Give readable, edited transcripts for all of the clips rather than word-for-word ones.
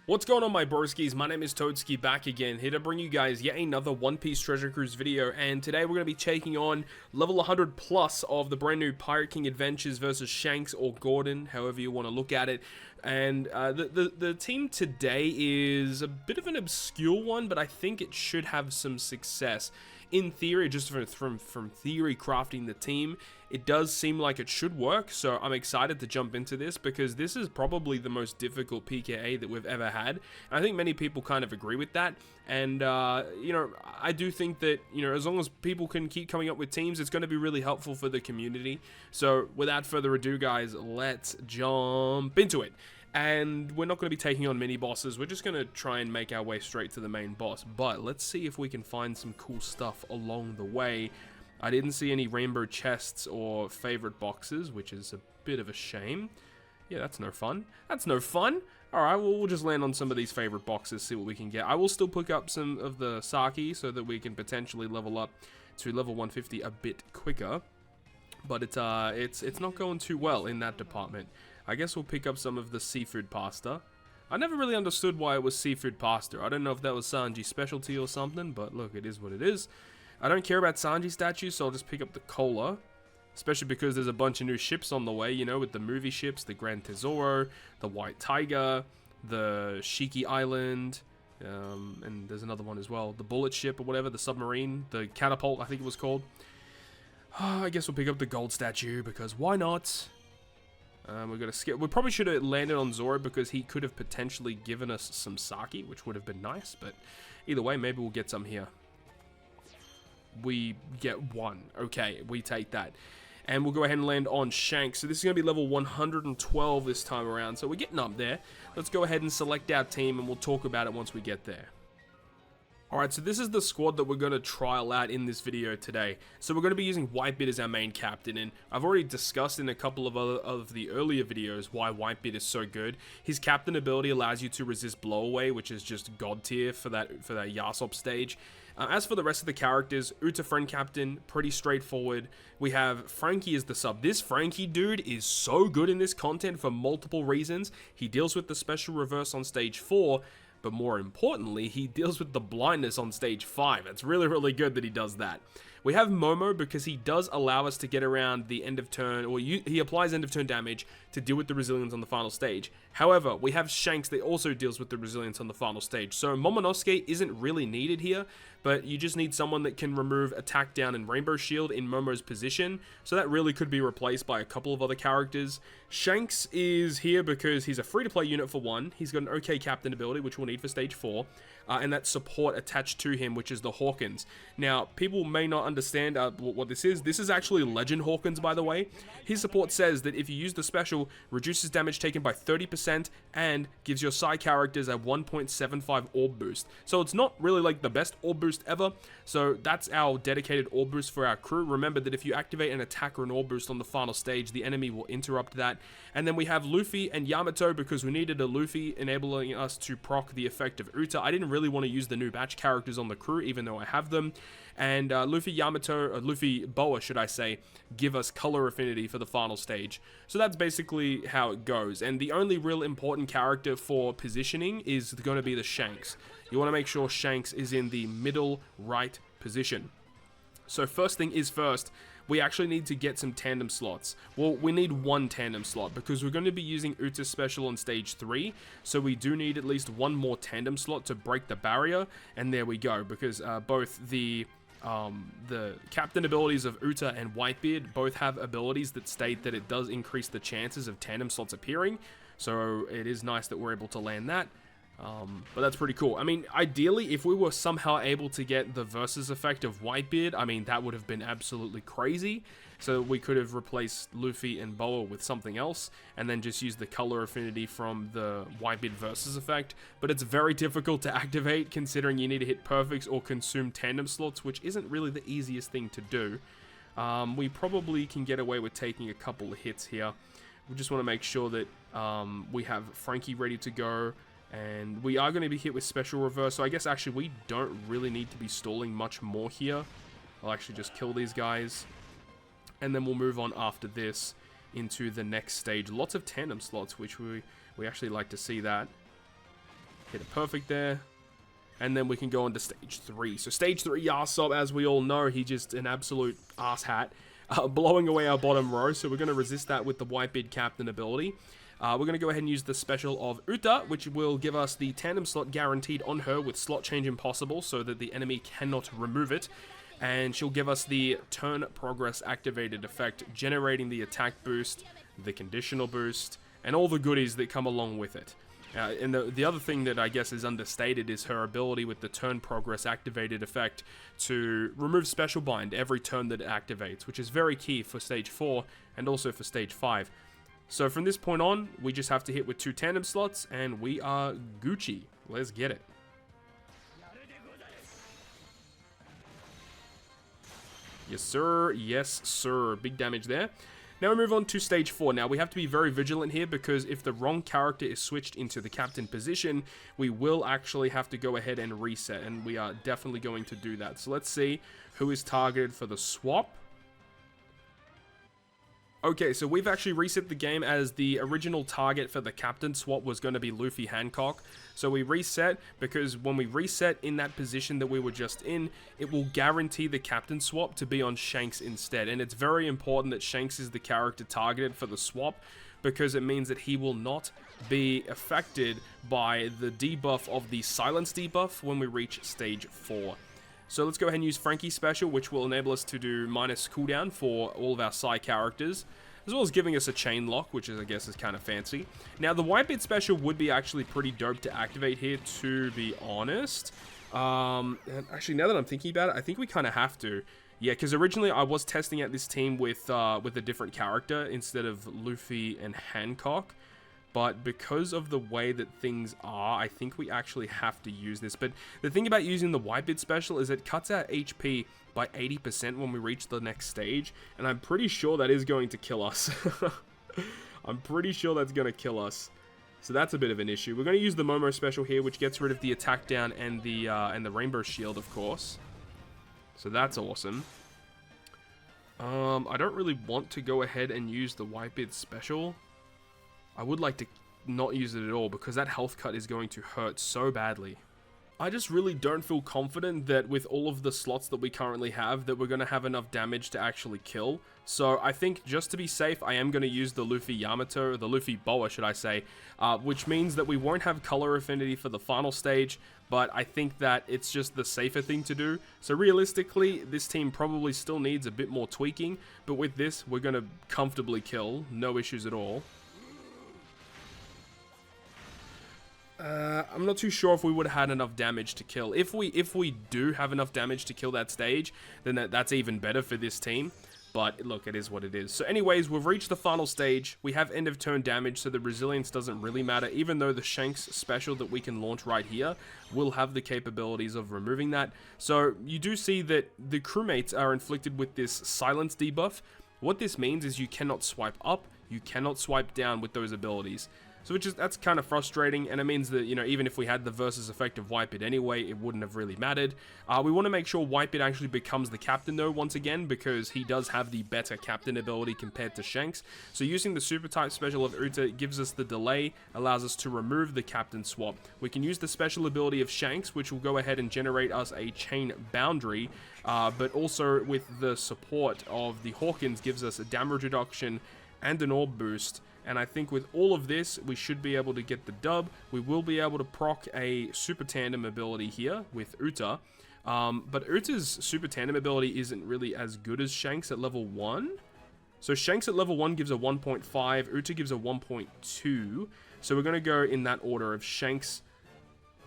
What's going on, my broskiis? My name is Toadskii, back again, here to bring you guys yet another One Piece Treasure Cruise video, and today we're going to be taking on level 100 plus of the brand new Pirate King Adventures versus Shanks or Gordon, however you want to look at it. And the team today is a bit of an obscure one, but I think it should have some success. In theory, just from theory crafting the team, it does seem like it should work, so I'm excited to jump into this because this is probably the most difficult PKA that we've ever had. I think many people kind of agree with that, and you know, I do think that, you know, as long as people can keep coming up with teams, it's going to be really helpful for the community. So without further ado, guys, let's jump into it. And we're not going to be taking on mini bosses, we're just going to try and make our way straight to the main boss. But let's see if we can find some cool stuff along the way. I didn't see any rainbow chests or favorite boxes, which is a bit of a shame. Yeah, that's no fun. That's no fun. Alright, well, we'll just land on some of these favorite boxes, see what we can get. I will still pick up some of the sake so that we can potentially level up to level 150 a bit quicker. But it's not going too well in that department. I guess we'll pick up some of the seafood pasta. I never really understood why it was seafood pasta. I don't know if that was Sanji's specialty or something, but look, it is what it is. I don't care about Sanji statues, so I'll just pick up the cola. Especially because there's a bunch of new ships on the way, you know, with the movie ships, the Grand Tesoro, the White Tiger, the Shiki Island, and there's another one as well. The bullet ship or whatever, the submarine, the catapult, I think it was called. I guess we'll pick up the gold statue, because why not? We're gonna skip. We probably should have landed on Zoro because he could have potentially given us some sake, which would have been nice. But either way, maybe we'll get some here. We get one. Okay, we take that. And we'll go ahead and land on Shanks. So this is going to be level 112 this time around. So we're getting up there. Let's go ahead and select our team and we'll talk about it once we get there. Alright, so this is the squad that we're going to trial out in this video today. So we're going to be using Whitebeard as our main captain, and I've already discussed in a couple of the earlier videos why Whitebeard is so good. His captain ability allows you to resist blowaway, which is just god tier for that Yasop stage. As for the rest of the characters, Uta friend captain, pretty straightforward. We have Frankie as the sub. This Frankie dude is so good in this content for multiple reasons. He deals with the special reverse on stage 4, but more importantly, he deals with the blindness on stage 5. It's really, really good that he does that. We have Momo because he does allow us to get around the end of turn, or he applies end of turn damage to deal with the resilience on the final stage. However, we have Shanks that also deals with the resilience on the final stage. So Momonosuke isn't really needed here, but you just need someone that can remove attack down and rainbow shield in Momo's position. So that really could be replaced by a couple of other characters. Shanks is here because he's a free-to-play unit for one. He's got an okay captain ability, which we'll need for stage 4. And that support attached to him, which is the Hawkins. Now, people may not understand what this is. This is actually Legend Hawkins, by the way. His support says that if you use the special, reduces damage taken by 30% and gives your side characters a 1.75 orb boost. So it's not really like the best orb boost ever. So that's our dedicated orb boost for our crew. Remember that if you activate an attack or an orb boost on the final stage, the enemy will interrupt that. And then we have Luffy and Yamato because we needed a Luffy enabling us to proc the effect of Uta. I didn't really want to use the new batch characters on the crew, even though I have them. And Luffy Boa, should I say, give us color affinity for the final stage. So that's basically how it goes. And the only real important character for positioning is going to be the Shanks. You want to make sure Shanks is in the middle right position. So first thing is first, we actually need to get some tandem slots. Well, we need one tandem slot because we're going to be using Uta's special on stage 3. So we do need at least one more tandem slot to break the barrier. And there we go, because both the captain abilities of Uta and Whitebeard both have abilities that state that it does increase the chances of tandem slots appearing. So it is nice that we're able to land that. But that's pretty cool. I mean, ideally, if we were somehow able to get the versus effect of Whitebeard, I mean, that would have been absolutely crazy. So we could have replaced Luffy and Boa with something else, and then just use the color affinity from the Whitebeard versus effect. But it's very difficult to activate, considering you need to hit perfects or consume tandem slots, which isn't really the easiest thing to do. We probably can get away with taking a couple of hits here. We just want to make sure that we have Frankie ready to go. And we are going to be hit with special reverse, so I guess actually we don't really need to be stalling much more here. I'll actually just kill these guys. And then we'll move on after this into the next stage. Lots of tandem slots, which we actually like to see that. hit it perfect there. And then we can go on to stage 3. So stage 3, Yasop, as we all know, he's just an absolute asshat, blowing away our bottom row. So we're going to resist that with the Whitebeard Captain ability. We're going to go ahead and use the special of Uta, which will give us the tandem slot guaranteed on her with slot change impossible, so that the enemy cannot remove it. And she'll give us the turn progress activated effect, generating the attack boost, the conditional boost, and all the goodies that come along with it. And the other thing that I guess is understated is her ability with the turn progress activated effect to remove special bind every turn that it activates, which is very key for stage 4 and also for stage 5. So from this point on, we just have to hit with 2 tandem slots and we are Gucci. Let's get it. Yes sir, yes sir. Big damage there. Now we move on to stage 4. Now we have to be very vigilant here, because if the wrong character is switched into the captain position, we will actually have to go ahead and reset, and we are definitely going to do that. So let's see who is targeted for the swap. Okay, so we've actually reset the game, as the original target for the captain swap was going to be Luffy Hancock. So we reset, because when we reset in that position that we were just in, it will guarantee the captain swap to be on Shanks instead. And it's very important that Shanks is the character targeted for the swap, because it means that he will not be affected by the debuff of the silence debuff when we reach stage 4. So let's go ahead and use Frankie's special, which will enable us to do minus cooldown for all of our Psy characters, as well as giving us a chain lock, which is, I guess, is kind of fancy. Now, the Whitebeard special would be actually pretty dope to activate here, to be honest. And actually, now that I'm thinking about it, I think we kind of have to. Yeah, because originally I was testing out this team with a different character instead of Luffy and Hancock. But because of the way that things are, I think we actually have to use this. But the thing about using the Whitebeard special is it cuts our HP by 80% when we reach the next stage. And I'm pretty sure that is going to kill us. I'm pretty sure that's going to kill us. So that's a bit of an issue. We're going to use the Momo special here, which gets rid of the attack down and the rainbow shield, of course. So that's awesome. I don't really want to go ahead and use the Whitebeard special. I would like to not use it at all, because that health cut is going to hurt so badly. I just really don't feel confident that with all of the slots that we currently have, that we're going to have enough damage to actually kill. So I think just to be safe, I am going to use the Luffy Yamato, or the Luffy Boa, should I say, which means that we won't have color affinity for the final stage, but I think that it's just the safer thing to do. So realistically, this team probably still needs a bit more tweaking, but with this, we're going to comfortably kill, no issues at all. I'm not too sure if we would have had enough damage to kill. If we do have enough damage to kill that stage, then that's even better for this team. But look, it is what it is. So anyways, we've reached the final stage. We have end of turn damage, so the resilience doesn't really matter, even though the Shanks special that we can launch right here will have the capabilities of removing that. So you do see that the crewmates are inflicted with this silence debuff. What this means is you cannot swipe up, you cannot swipe down with those abilities. So that's kind of frustrating, and it means that, you know, even if we had the versus effect of Whitebeard anyway, it wouldn't have really mattered. We want to make sure Whitebeard actually becomes the captain, though, once again, because he does have the better captain ability compared to Shanks. So using the super type special of Uta gives us the delay, allows us to remove the captain swap. We can use the special ability of Shanks, which will go ahead and generate us a chain boundary, but also with the support of the Hawkins gives us a damage reduction and an orb boost. And I think with all of this, we should be able to get the dub. We will be able to proc a super tandem ability here with Uta. But Uta's super tandem ability isn't really as good as Shanks at level 1. So Shanks at level 1 gives a 1.5, Uta gives a 1.2. So we're going to go in that order of Shanks,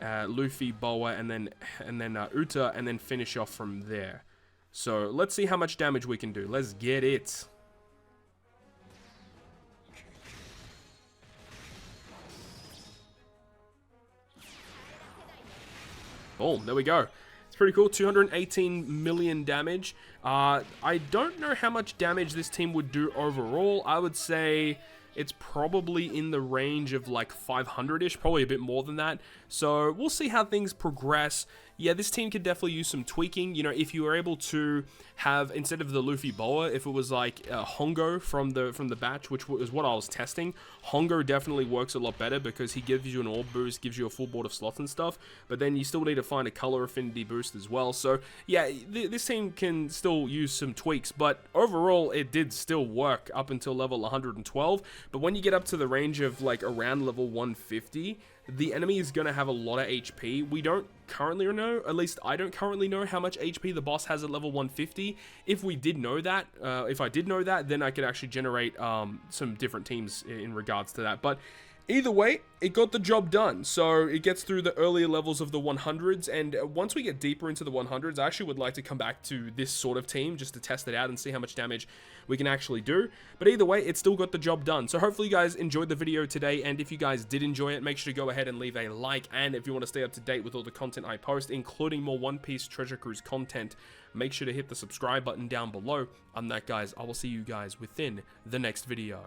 Luffy, Boa, and then Uta, and then finish off from there. So let's see how much damage we can do. Let's get it. Boom, there we go. It's pretty cool, 218 million damage. I don't know how much damage this team would do overall. I would say it's probably in the range of like 500-ish, probably a bit more than that. So we'll see how things progress. Yeah, this team could definitely use some tweaking. You know, if you were able to have, instead of the Luffy Boa, if it was like Hongo from the batch, which was what I was testing, Hongo definitely works a lot better because he gives you an orb boost, gives you a full board of slots and stuff, but then you still need to find a color affinity boost as well. So yeah, this team can still use some tweaks, but overall it did still work up until level 112. But when you get up to the range of like around level 150, the enemy is going to have a lot of HP. We don't currently know, at least I don't currently know how much HP the boss has at level 150. If we did know that, if I did know that, then I could actually generate some different teams in regards to that. But either way, it got the job done. So it gets through the earlier levels of the 100s, and once we get deeper into the 100s, I actually would like to come back to this sort of team just to test it out and see how much damage we can actually do. But either way, it still got the job done. So hopefully you guys enjoyed the video today, and if you guys did enjoy it, make sure to go ahead and leave a like, and if you want to stay up to date with all the content I post, including more One Piece Treasure Cruise content, make sure to hit the subscribe button down below. On that, guys, I will see you guys within the next video.